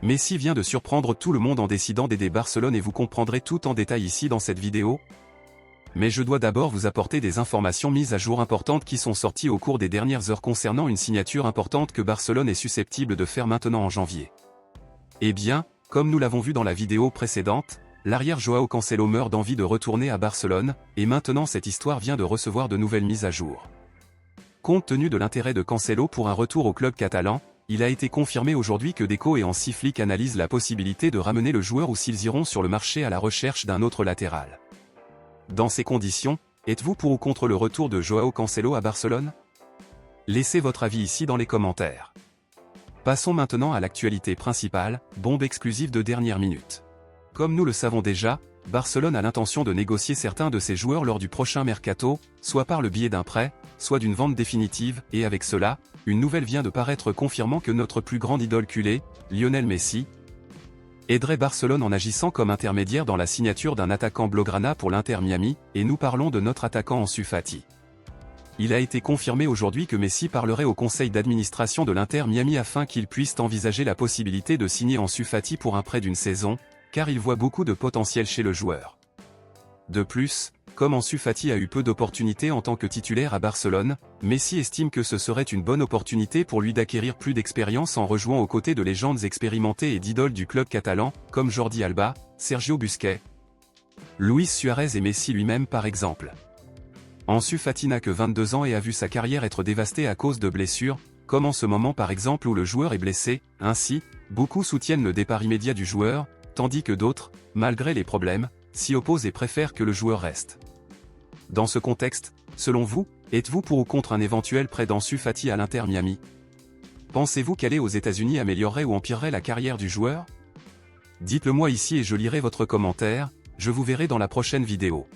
Messi vient de surprendre tout le monde en décidant d'aider Barcelone et vous comprendrez tout en détail ici dans cette vidéo. Mais je dois d'abord vous apporter des informations mises à jour importantes qui sont sorties au cours des dernières heures concernant une signature importante que Barcelone est susceptible de faire maintenant en janvier. Eh bien, comme nous l'avons vu dans la vidéo précédente, l'arrière Joao Cancelo meurt d'envie de retourner à Barcelone, et maintenant cette histoire vient de recevoir de nouvelles mises à jour. Compte tenu de l'intérêt de Cancelo pour un retour au club catalan, il a été confirmé aujourd'hui que Deco et Hansi Flick analysent la possibilité de ramener le joueur ou s'ils iront sur le marché à la recherche d'un autre latéral. Dans ces conditions, êtes-vous pour ou contre le retour de Joao Cancelo à Barcelone? Laissez votre avis ici dans les commentaires. Passons maintenant à l'actualité principale, bombe exclusive de dernière minute. Comme nous le savons déjà, Barcelone a l'intention de négocier certains de ses joueurs lors du prochain mercato, soit par le biais d'un prêt, soit d'une vente définitive, et avec cela, une nouvelle vient de paraître confirmant que notre plus grande idole culée, Lionel Messi, aiderait Barcelone en agissant comme intermédiaire dans la signature d'un attaquant blaugrana pour l'Inter Miami, et nous parlons de notre attaquant Ansu Fati. Il a été confirmé aujourd'hui que Messi parlerait au conseil d'administration de l'Inter Miami afin qu'ils puissent envisager la possibilité de signer Ansu Fati pour un prêt d'une saison, car il voit beaucoup de potentiel chez le joueur. De plus, comme Ansu Fati a eu peu d'opportunités en tant que titulaire à Barcelone, Messi estime que ce serait une bonne opportunité pour lui d'acquérir plus d'expérience en rejouant aux côtés de légendes expérimentées et d'idoles du club catalan, comme Jordi Alba, Sergio Busquets, Luis Suarez et Messi lui-même par exemple. Ansu Fati n'a que 22 ans et a vu sa carrière être dévastée à cause de blessures, comme en ce moment par exemple où le joueur est blessé. Ainsi, beaucoup soutiennent le départ immédiat du joueur, tandis que d'autres, malgré les problèmes, s'y opposent et préfèrent que le joueur reste. Dans ce contexte, selon vous, êtes-vous pour ou contre un éventuel prêt d'Ansu Fati à l'Inter Miami? Pensez-vous qu'aller aux États-Unis améliorerait ou empirerait la carrière du joueur? Dites-le moi ici et je lirai votre commentaire, je vous verrai dans la prochaine vidéo.